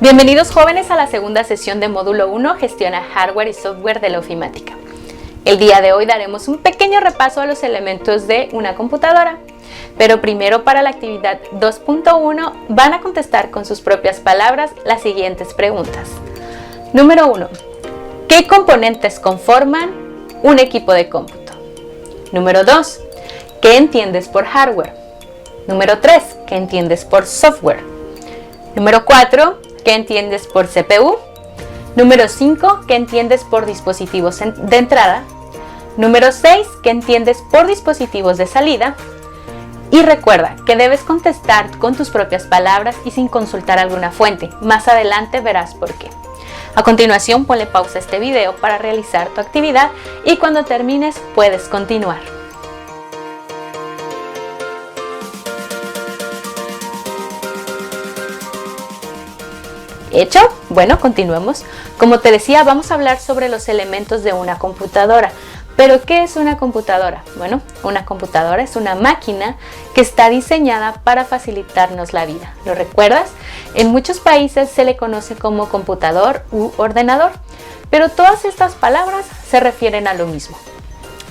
Bienvenidos jóvenes a la segunda sesión de módulo 1, Gestiona hardware y software de la ofimática. El día de hoy daremos un pequeño repaso a los elementos de una computadora, pero primero para la actividad 2.1 van a contestar con sus propias palabras las siguientes preguntas. Número 1. ¿Qué componentes conforman un equipo de cómputo? Número 2. ¿Qué entiendes por hardware? Número 3. ¿Qué entiendes por software? Número 4. ¿Qué entiendes por CPU? Número 5. ¿Qué entiendes por dispositivos de entrada? Número 6. ¿Qué entiendes por dispositivos de salida? Y recuerda que debes contestar con tus propias palabras y sin consultar alguna fuente. Más adelante verás por qué. A continuación, ponle pausa a este video para realizar tu actividad y cuando termines puedes continuar. ¿Hecho? Bueno, continuemos. Como te decía, vamos a hablar sobre los elementos de una computadora. ¿Pero qué es una computadora? Bueno, una computadora es una máquina que está diseñada para facilitarnos la vida. ¿Lo recuerdas? En muchos países se le conoce como computador u ordenador, pero todas estas palabras se refieren a lo mismo.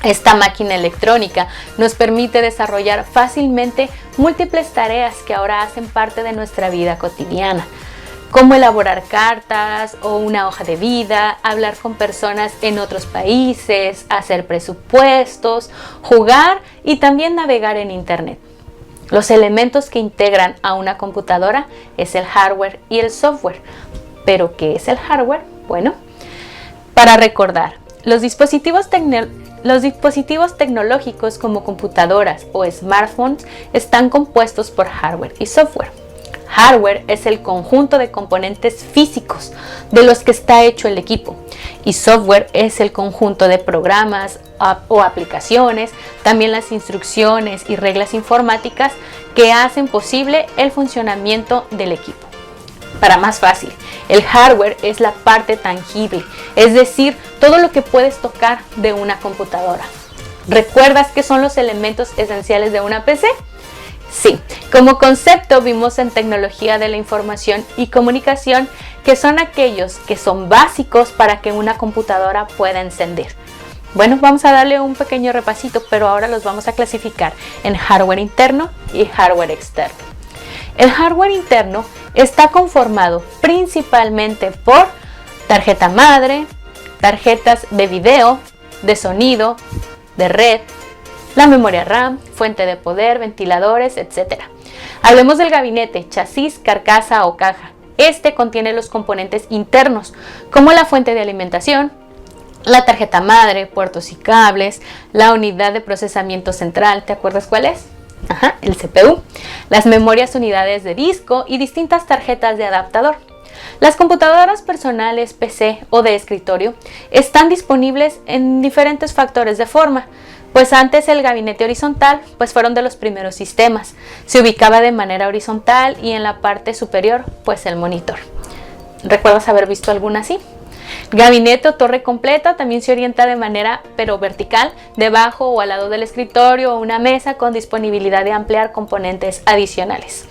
Esta máquina electrónica nos permite desarrollar fácilmente múltiples tareas que ahora hacen parte de nuestra vida cotidiana, como elaborar cartas o una hoja de vida, hablar con personas en otros países, hacer presupuestos, jugar y también navegar en Internet. Los elementos que integran a una computadora es el hardware y el software. ¿Pero qué es el hardware? Bueno, para recordar, los dispositivos tecnológicos como computadoras o smartphones están compuestos por hardware y software. Hardware es el conjunto de componentes físicos de los que está hecho el equipo y software es el conjunto de programas o aplicaciones, también las instrucciones y reglas informáticas que hacen posible el funcionamiento del equipo. Para más fácil, el hardware es la parte tangible, es decir, todo lo que puedes tocar de una computadora. ¿Recuerdas qué son los elementos esenciales de una PC? Sí, como concepto vimos en tecnología de la información y comunicación que son aquellos que son básicos para que una computadora pueda encender. Bueno, vamos a darle un pequeño repasito, pero ahora los vamos a clasificar en hardware interno y hardware externo. El hardware interno está conformado principalmente por tarjeta madre, tarjetas de video, de sonido, de red, la memoria RAM, fuente de poder, ventiladores, etc. Hablemos del gabinete, chasis, carcasa o caja. Este contiene los componentes internos, como la fuente de alimentación, la tarjeta madre, puertos y cables, la unidad de procesamiento central, ¿te acuerdas cuál es? El CPU, las memorias unidades de disco y distintas tarjetas de adaptador. Las computadoras personales, PC o de escritorio están disponibles en diferentes factores de forma. Pues antes el gabinete horizontal fueron de los primeros sistemas. Se ubicaba de manera horizontal y en la parte superior el monitor. ¿Recuerdas haber visto alguna así? Gabinete o torre completa también se orienta de manera vertical, debajo o al lado del escritorio o una mesa con disponibilidad de ampliar componentes adicionales.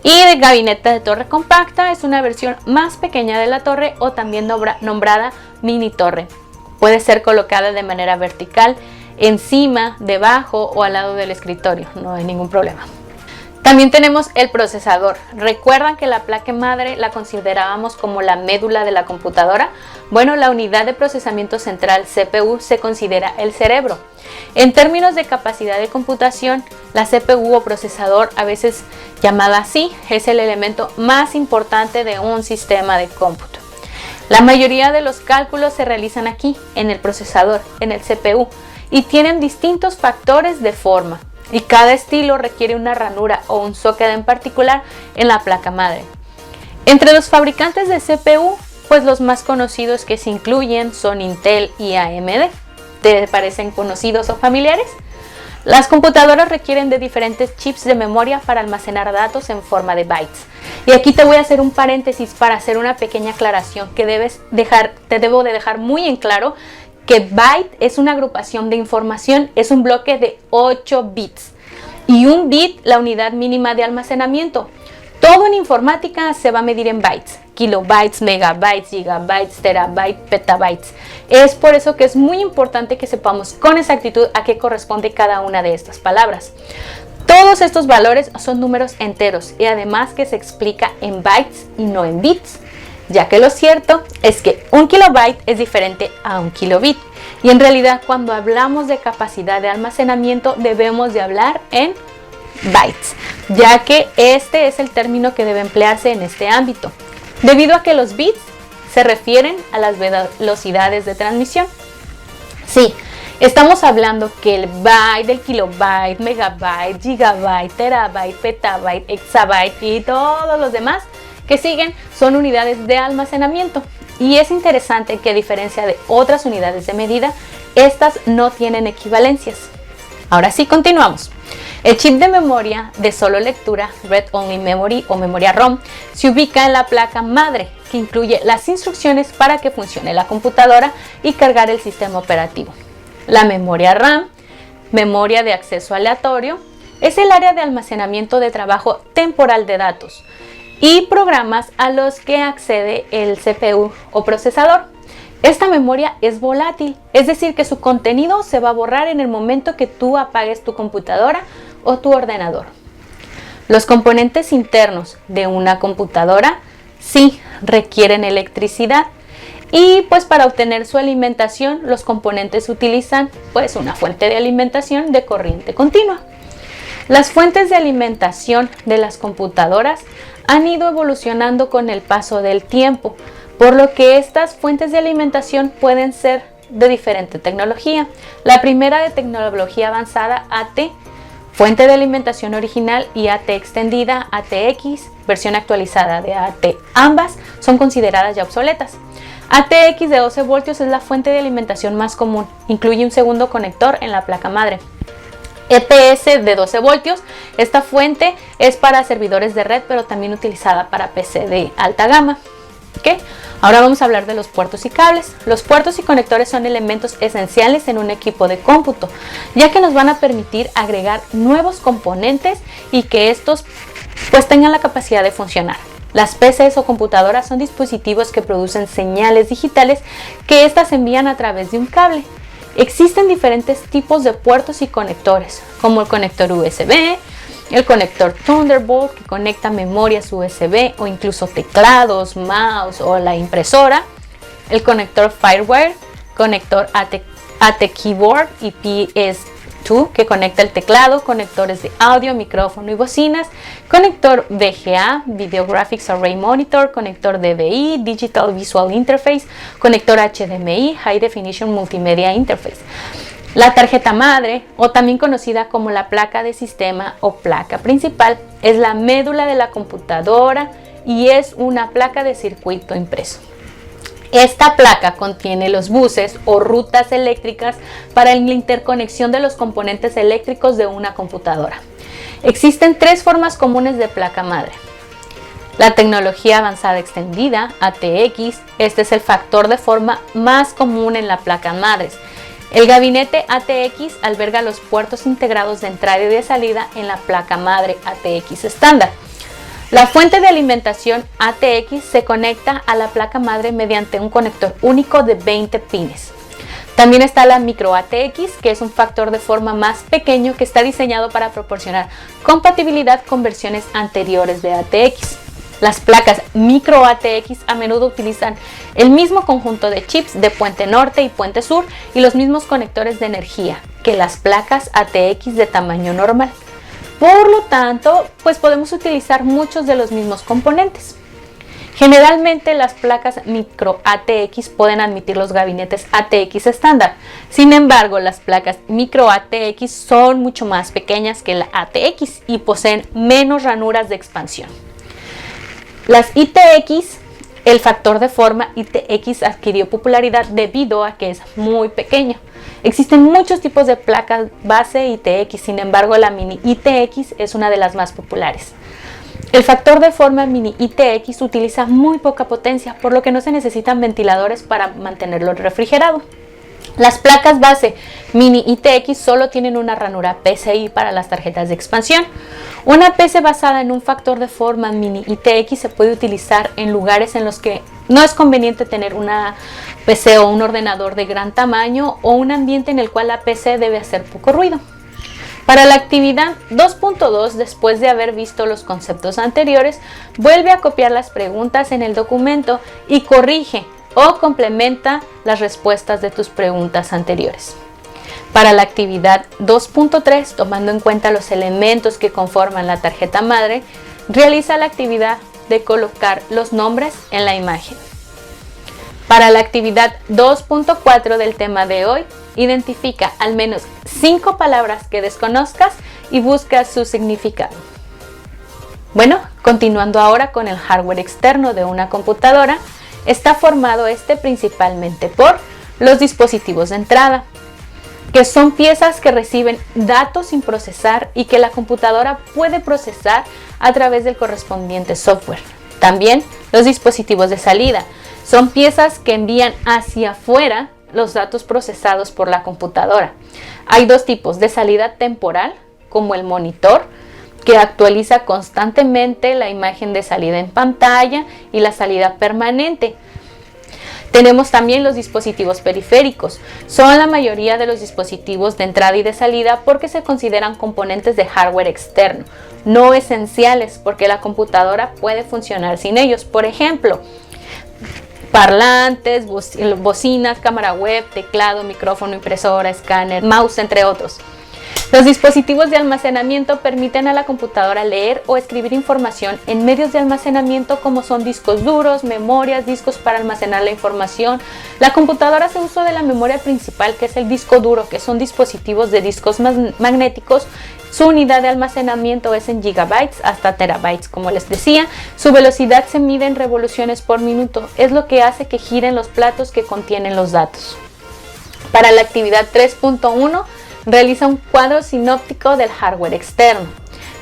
Y el gabinete de torre compacta es una versión más pequeña de la torre o también nombrada mini torre. Puede ser colocada de manera vertical, encima, debajo o al lado del escritorio, no hay ningún problema. También tenemos el procesador. ¿Recuerdan que la placa madre la considerábamos como la médula de la computadora? Bueno, la unidad de procesamiento central, CPU, se considera el cerebro. En términos de capacidad de computación, la CPU o procesador, a veces llamada así, es el elemento más importante de un sistema de cómputo. La mayoría de los cálculos se realizan aquí, en el procesador, en el CPU, y tienen distintos factores de forma. Y cada estilo requiere una ranura o un zócalo en particular en la placa madre. Entre los fabricantes de CPU, los más conocidos que se incluyen son Intel y AMD. ¿Te parecen conocidos o familiares? Las computadoras requieren de diferentes chips de memoria para almacenar datos en forma de bytes. Y aquí te voy a hacer un paréntesis para hacer una pequeña aclaración que te debo de dejar muy en claro que byte es una agrupación de información, es un bloque de 8 bits y un bit la unidad mínima de almacenamiento. Todo en informática se va a medir en bytes kilobytes, megabytes, gigabytes, terabytes, petabytes. Es por eso que es muy importante que sepamos con exactitud a qué corresponde cada una de estas palabras. Todos estos valores son números enteros y además que se explica en bytes y no en bits, ya que lo cierto es que un kilobyte es diferente a un kilobit y en realidad cuando hablamos de capacidad de almacenamiento debemos de hablar en bytes, ya que este es el término que debe emplearse en este ámbito, debido a que los bits se refieren a las velocidades de transmisión. Sí, estamos hablando que el byte, el kilobyte, megabyte, gigabyte, terabyte, petabyte, exabyte y todos los demás que siguen son unidades de almacenamiento. Y es interesante que a diferencia de otras unidades de medida, estas no tienen equivalencias. Ahora sí, continuamos. El chip de memoria de solo lectura, Read Only Memory o memoria ROM, se ubica en la placa madre, que incluye las instrucciones para que funcione la computadora y cargar el sistema operativo. La memoria RAM, memoria de acceso aleatorio, es el área de almacenamiento de trabajo temporal de datos y programas a los que accede el CPU o procesador. Esta memoria es volátil, es decir que su contenido se va a borrar en el momento que tú apagues tu computadora o tu ordenador. Los componentes internos de una computadora sí requieren electricidad y pues para obtener su alimentación los componentes utilizan pues una fuente de alimentación de corriente continua. Las fuentes de alimentación de las computadoras han ido evolucionando con el paso del tiempo, por lo que estas fuentes de alimentación pueden ser de diferente tecnología. La primera de tecnología avanzada AT, fuente de alimentación original, y AT extendida, ATX, versión actualizada de AT. Ambas son consideradas ya obsoletas. ATX de 12 voltios es la fuente de alimentación más común, incluye un segundo conector en la placa madre. EPS de 12 voltios, esta fuente es para servidores de red, pero también utilizada para PC de alta gama. ¿Okay? Ahora vamos a hablar de los puertos y cables. Los puertos y conectores son elementos esenciales en un equipo de cómputo, ya que nos van a permitir agregar nuevos componentes y que estos pues tengan la capacidad de funcionar. Las PCs o computadoras son dispositivos que producen señales digitales que éstas envían a través de un cable. Existen diferentes tipos de puertos y conectores, como el conector USB, el conector Thunderbolt que conecta memorias USB o incluso teclados, mouse o la impresora, el conector Firewire, conector AT Keyboard y PS2 que conecta el teclado, conectores de audio, micrófono y bocinas, conector VGA, Video Graphics Array Monitor, conector DVI, Digital Visual Interface, conector HDMI, High Definition Multimedia Interface. La tarjeta madre, o también conocida como la placa de sistema o placa principal, es la médula de la computadora y es una placa de circuito impreso. Esta placa contiene los buses o rutas eléctricas para la interconexión de los componentes eléctricos de una computadora. Existen tres formas comunes de placa madre. La tecnología avanzada extendida, ATX, este es el factor de forma más común en la placa madres. El gabinete ATX alberga los puertos integrados de entrada y de salida en la placa madre ATX estándar. La fuente de alimentación ATX se conecta a la placa madre mediante un conector único de 20 pines. También está la micro ATX, que es un factor de forma más pequeño que está diseñado para proporcionar compatibilidad con versiones anteriores de ATX. Las placas micro ATX a menudo utilizan el mismo conjunto de chips de puente norte y puente sur y los mismos conectores de energía que las placas ATX de tamaño normal. Por lo tanto, pues podemos utilizar muchos de los mismos componentes. Generalmente las placas micro ATX pueden admitir los gabinetes ATX estándar. Sin embargo, las placas micro ATX son mucho más pequeñas que la ATX y poseen menos ranuras de expansión. Las ITX, el factor de forma ITX adquirió popularidad debido a que es muy pequeño. Existen muchos tipos de placas base ITX, sin embargo la mini ITX es una de las más populares. El factor de forma mini ITX utiliza muy poca potencia, por lo que no se necesitan ventiladores para mantenerlo refrigerado. Las placas base Mini y TX solo tienen una ranura PCI para las tarjetas de expansión. Una PC basada en un factor de forma Mini y TX se puede utilizar en lugares en los que no es conveniente tener una PC o un ordenador de gran tamaño o un ambiente en el cual la PC debe hacer poco ruido. Para la actividad 2.2, después de haber visto los conceptos anteriores, vuelve a copiar las preguntas en el documento y corrige o complementa las respuestas de tus preguntas anteriores. Para la actividad 2.3, tomando en cuenta los elementos que conforman la tarjeta madre, realiza la actividad de colocar los nombres en la imagen. Para la actividad 2.4 del tema de hoy, identifica al menos 5 palabras que desconozcas y busca su significado. Bueno, continuando ahora con el hardware externo de una computadora, está formado principalmente por los dispositivos de entrada, que son piezas que reciben datos sin procesar y que la computadora puede procesar a través del correspondiente software. También los dispositivos de salida son piezas que envían hacia afuera los datos procesados por la computadora. Hay dos tipos de salida temporal, como el monitor, que actualiza constantemente la imagen de salida en pantalla, y la salida permanente. Tenemos también los dispositivos periféricos. Son la mayoría de los dispositivos de entrada y de salida porque se consideran componentes de hardware externo, no esenciales porque la computadora puede funcionar sin ellos. Por ejemplo, parlantes, bocinas, cámara web, teclado, micrófono, impresora, escáner, mouse, entre otros. Los dispositivos de almacenamiento permiten a la computadora leer o escribir información en medios de almacenamiento como son discos duros, memorias, discos para almacenar la información. La computadora hace uso de la memoria principal, que es el disco duro, que son dispositivos de discos magnéticos. Su unidad de almacenamiento es en gigabytes hasta terabytes, como les decía. Su velocidad se mide en revoluciones por minuto, es lo que hace que giren los platos que contienen los datos. Para la actividad 3.1, realiza un cuadro sinóptico del hardware externo.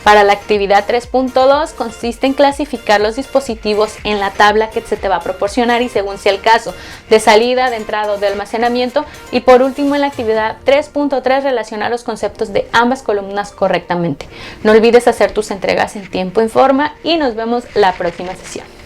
Para la actividad 3.2 consiste en clasificar los dispositivos en la tabla que se te va a proporcionar y según sea el caso, de salida, de entrada o de almacenamiento. Y por último, en la actividad 3.3 relaciona los conceptos de ambas columnas correctamente. No olvides hacer tus entregas en tiempo y forma y nos vemos la próxima sesión.